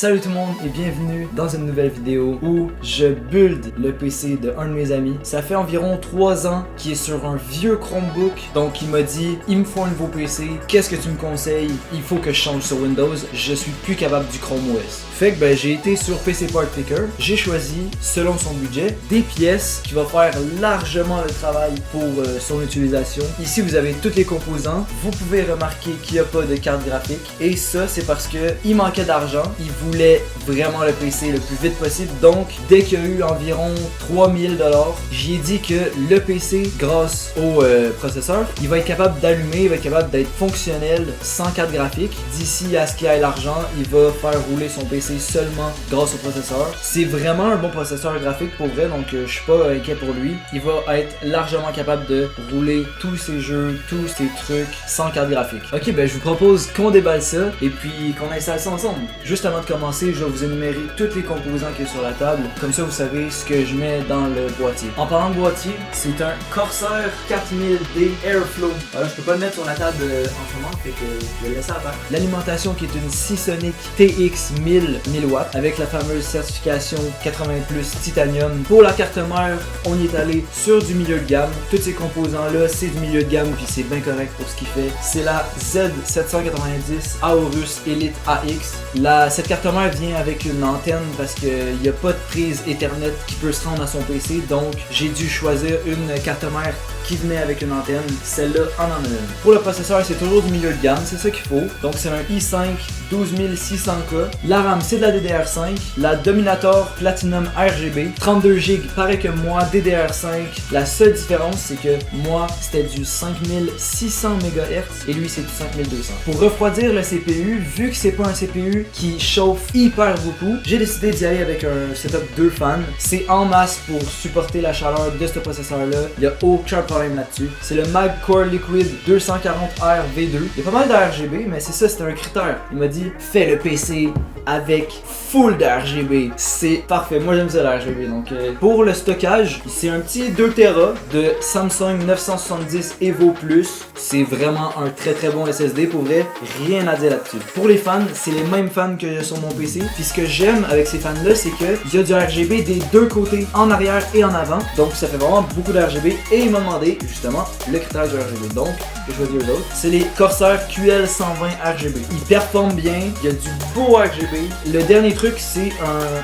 Salut tout le monde et bienvenue dans une nouvelle vidéo où je build le PC de un de mes amis. Ça fait environ 3 ans qu'il est sur un vieux Chromebook, donc il m'a dit il me faut un nouveau PC, qu'est-ce que tu me conseilles? Il faut que je change sur Windows, je suis plus capable du Chrome OS. Fait que j'ai été sur PC Part Picker, j'ai choisi selon son budget des pièces qui vont faire largement le travail pour son utilisation. Ici vous avez tous les composants, vous pouvez remarquer qu'il n'y a pas de carte graphique et ça c'est parce que il manquait d'argent, il voulait vraiment le PC le plus vite possible, donc dès qu'il y a eu environ 3000$, j'ai dit que le PC, grâce au processeur, il va être capable d'allumer, il va être capable d'être fonctionnel sans carte graphique. D'ici à ce qu'il ait l'argent, il va faire rouler son PC seulement grâce au processeur. C'est vraiment un bon processeur graphique pour vrai, donc je suis pas inquiet pour lui. Il va être largement capable de rouler tous ses jeux, tous ses trucs sans carte graphique. Ok, je vous propose qu'on déballe ça et puis qu'on installe ça ensemble. Juste avant de commencer, je vais vous énumérer tous les composants qu'il y a sur la table, comme ça vous savez ce que je mets dans le boîtier. En parlant de boîtier, c'est un Corsair 4000D Airflow. Voilà, je peux pas le mettre sur la table en ce moment, fait que je vais le laisser à part. L'alimentation qui est une Seasonic TX 1000W avec la fameuse certification 80+ Titanium. Pour la carte mère, on y est allé sur du milieu de gamme. Tous ces composants là, c'est du milieu de gamme puis c'est bien correct pour ce qu'il fait. C'est la Z790 Aorus Elite AX. Cette carte mère vient avec une antenne parce qu'il n'y a pas de prise Ethernet qui peut se rendre à son PC, donc j'ai dû choisir une carte mère qui venait avec une antenne. Celle-là en a une. Pour le processeur, c'est toujours du milieu de gamme, c'est ça qu'il faut. Donc c'est un i5 12600K. La RAM, c'est de la DDR5. La Dominator Platinum RGB. 32GB, pareil que moi, DDR5. La seule différence, c'est que moi, c'était du 5600 MHz et lui, c'est du 5200. Pour refroidir le CPU, vu que c'est pas un CPU qui chauffe hyper beaucoup, j'ai décidé d'y aller avec un setup 2 fans. C'est en masse pour supporter la chaleur de ce processeur-là. Il n'y a aucun problème là-dessus. C'est le MagCore Liquid 240R V2. Il y a pas mal de RGB, mais c'est ça, c'est un critère. Il m'a dit, fais le PC avec full de RGB. C'est parfait. Moi, j'aime ça, le RGB. Donc, pour le stockage, c'est un petit 2TB de Samsung 970 Evo Plus. C'est vraiment un très très bon SSD. Pour vrai, rien à dire là-dessus. Pour les fans, c'est les mêmes fans que sur mon PC. Puis ce que j'aime avec ces fans-là, c'est qu'il y a du RGB des deux côtés, en arrière et en avant. Donc, ça fait vraiment beaucoup de RGB. Et il m'a demandé, justement, le critère du RGB. Donc, j'ai choisi eux autres. C'est les Corsair QL120 RGB. Ils performent bien. Il y a du beau RGB. Le dernier truc, c'est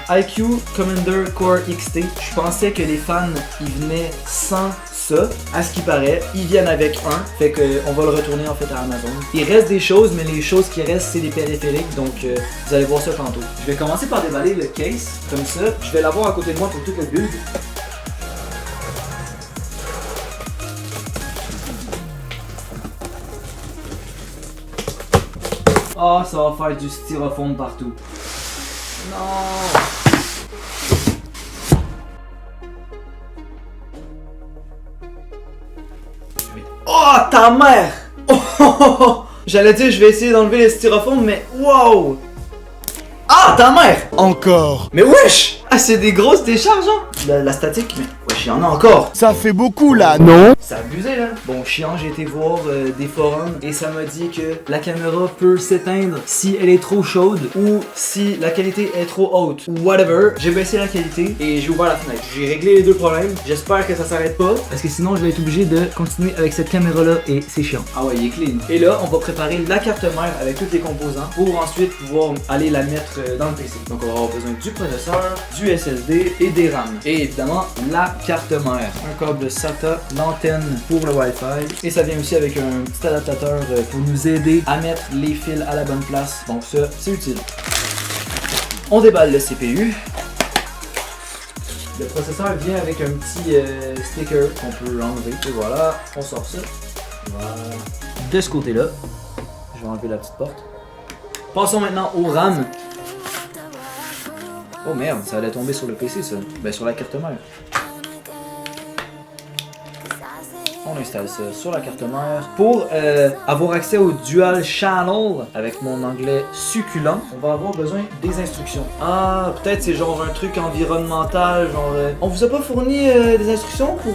un IQ Commander Core XT. Je pensais que les fans, ils venaient sans ça, à ce qui paraît, ils viennent avec un, fait qu'on va le retourner en fait à Amazon. Il reste des choses, mais les choses qui restent, c'est des périphériques, donc vous allez voir ça tantôt. Je vais commencer par déballer le case, comme ça. Je vais l'avoir à côté de moi pour tout le build. Oh, ça va faire du styrofoam partout. Non! Oh, ta mère! Oh, j'allais dire, je vais essayer d'enlever les styrofoam, mais wow! Ah, ta mère! Encore. Mais wesh! Ah, c'est des grosses décharges, hein? La statique, mais wesh, il y en a encore! Ça fait beaucoup là, non? C'est abusé, là! Bon, chiant, j'ai été voir des forums et ça m'a dit que la caméra peut s'éteindre si elle est trop chaude ou si la qualité est trop haute ou whatever. J'ai baissé la qualité et j'ai ouvert la fenêtre. J'ai réglé les deux problèmes. J'espère que ça s'arrête pas parce que sinon je vais être obligé de continuer avec cette caméra-là et c'est chiant. Ah ouais, il est clean. Et là, on va préparer la carte mère avec tous les composants pour ensuite pouvoir aller la mettre dans le PC. Donc on va avoir besoin du processeur, du SSD et des RAM. Et évidemment, la carte mère. Un câble SATA, l'antenne pour le Wi-Fi. Et ça vient aussi avec un petit adaptateur pour nous aider à mettre les fils à la bonne place. Donc ça, c'est utile. On déballe le CPU. Le processeur vient avec un petit sticker qu'on peut enlever. Et voilà, on sort ça. Voilà. De ce côté-là, je vais enlever la petite porte. Passons maintenant au RAM. Oh merde, ça allait tomber sur le PC ça. Ben sur la carte mère. Oh on installe ça sur la carte mère. Pour avoir accès au Dual Channel avec mon anglais succulent, on va avoir besoin des instructions. Ah, peut-être c'est genre un truc environnemental, genre... on vous a pas fourni des instructions pour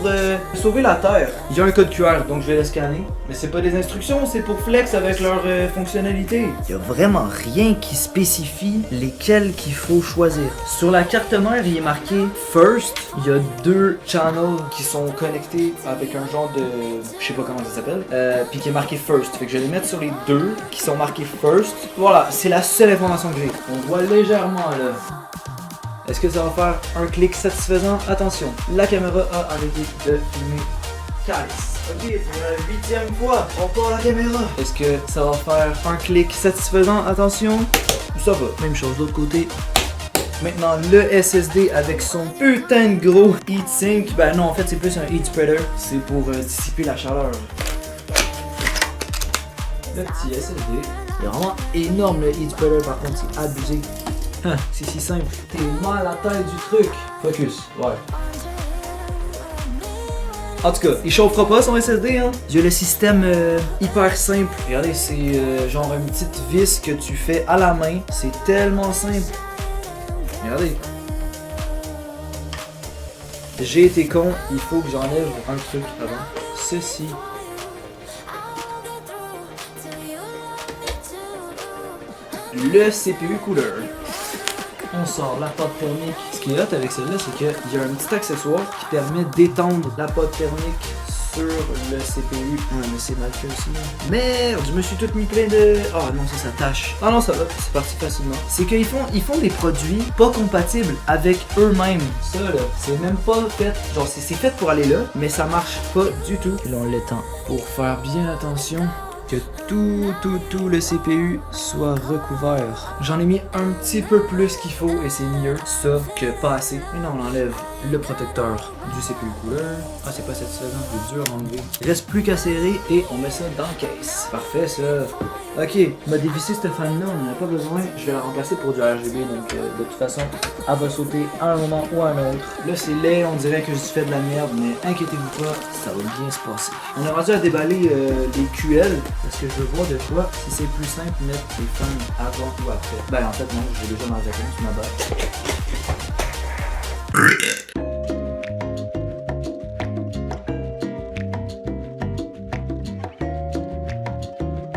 sauver la Terre. Il y a un code QR, donc je vais le scanner. Mais c'est pas des instructions, c'est pour flex avec leur fonctionnalité. Il y a vraiment rien qui spécifie lesquels qu'il faut choisir. Sur la carte mère, il est marqué First. Il y a 2 channels qui sont connectés avec un genre de... je sais pas comment ça s'appelle. Puis qui est marqué First. Fait que je vais les mettre sur les 2 qui sont marqués First. Voilà, c'est la seule information que j'ai. On voit légèrement là. Est-ce que ça va faire un clic satisfaisant? Attention, la caméra a arrêté de filmer. Calice. Ok, pour la 8e fois, on part la caméra. Est-ce que ça va faire un clic satisfaisant? Attention. Ça va. Même chose de l'autre côté. Maintenant, le SSD avec son putain de gros heatsink. Ben non, en fait, c'est plus un heat spreader. C'est pour dissiper la chaleur. Le petit SSD. C'est vraiment énorme le heat spreader, par contre, c'est abusé. C'est si simple. T'es mal à la taille du truc. Focus, ouais. En tout cas, il chauffera pas son SSD, hein. Il y a le système hyper simple. Regardez, c'est genre une petite vis que tu fais à la main. C'est tellement simple. Regardez. J'ai été con, il faut que j'enlève un truc avant. Ceci. Le CPU cooler. On sort la pâte thermique. Ce qui est hot avec celle-là, c'est qu'il y a un petit accessoire qui permet d'étendre la pâte thermique sur le CPU. Ah, mais c'est mal fait aussi. Merde, je me suis tout mis plein de... Ah non, ça tâche. Ah non, ça va, c'est parti facilement. C'est qu'ils font des produits pas compatibles avec eux-mêmes. Ça là, c'est même pas fait... Genre, c'est fait pour aller là, mais ça marche pas du tout. Puis là, on l'étend pour faire bien attention que tout le CPU soit recouvert. J'en ai mis un petit peu plus qu'il faut et c'est mieux ça que pas assez. Maintenant on enlève le protecteur du CPU cooler. Ah, c'est pas satisfaisant, c'est dur à enlever. Il reste plus qu'à serrer et on met ça dans la caisse. Parfait ça. Ok, on va dévisser cette fan là, on n'en a pas besoin. Je vais la remplacer pour du RGB, donc de toute façon elle va sauter à un moment ou à un autre. Là c'est laid, on dirait que je fais de la merde, mais inquiétez-vous pas, ça va bien se passer. On a rendu à déballer les QL. Parce que je veux voir de quoi si c'est plus simple de mettre les fans avant ou après. Ben en fait non, j'ai déjà ma réponse, ma base.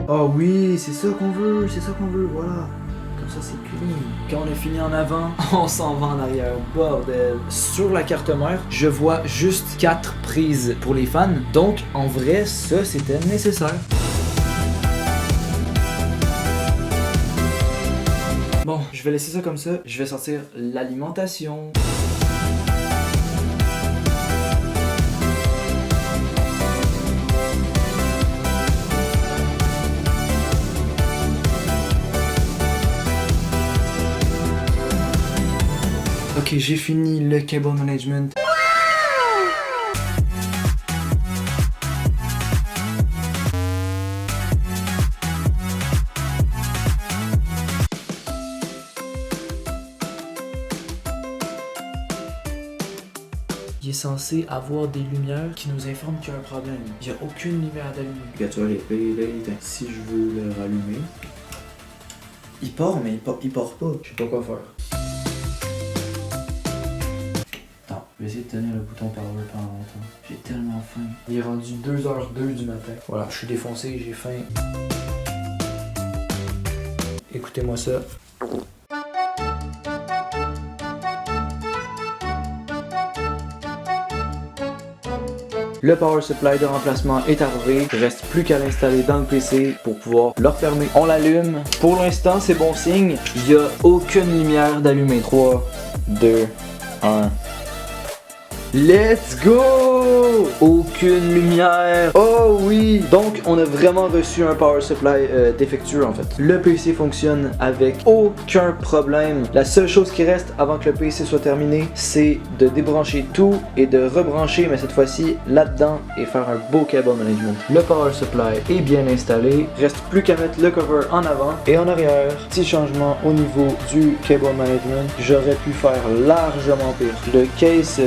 Oh oui, c'est ça qu'on veut, voilà. Comme ça c'est clean. Quand on a fini en avant, on s'en va en arrière. Bordel. Sur la carte mère, je vois juste 4 prises pour les fans. Donc en vrai, ça c'était nécessaire. Bon, je vais laisser ça comme ça. Je vais sortir l'alimentation. Ok, j'ai fini le cable management. Il est censé avoir des lumières qui nous informent qu'il y a un problème. Il n'y a aucune lumière d'allumée. Regarde, tu vois, si je veux le rallumer, il part, mais il part pas. Je sais pas quoi faire. Attends, je vais essayer de tenir le bouton power pendant longtemps. J'ai tellement faim. Il est rendu 2h02 du matin. Voilà, je suis défoncé, j'ai faim. Écoutez-moi ça. Le power supply de remplacement est arrivé. Il reste plus qu'à l'installer dans le PC pour pouvoir le refermer. On l'allume. Pour l'instant, c'est bon signe. Il n'y a aucune lumière d'allumée. 3, 2, 1. Let's go! Aucune lumière. Oh oui! Donc, on a vraiment reçu un power supply défectueux en fait. Le PC fonctionne avec aucun problème. La seule chose qui reste avant que le PC soit terminé, c'est de débrancher tout et de rebrancher, mais cette fois-ci là-dedans et faire un beau cable management. Le power supply est bien installé. Reste plus qu'à mettre le cover en avant et en arrière. Petit changement au niveau du cable management. J'aurais pu faire largement pire. Le case,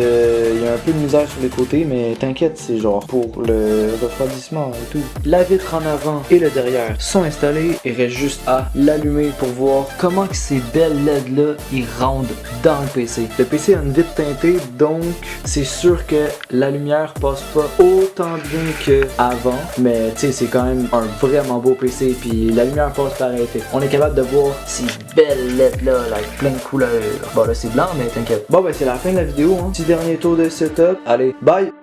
il y a un peu de misère sur les côtés, mais t'inquiète, c'est genre pour le refroidissement et tout. La vitre en avant et le derrière sont installés. Il reste juste à l'allumer pour voir comment que ces belles LED là ils rentrent dans le PC. Le PC a une vitre teintée, donc c'est sûr que la lumière passe pas autant bien que avant, mais tu sais c'est quand même un vraiment beau PC, puis la lumière passe pareil. On est capable de voir ces belles LED là avec plein de couleurs. Bon là c'est blanc, mais t'inquiète. Bon ben c'est la fin de la vidéo, hein. Petit dernier tour de setup. Allez, bye!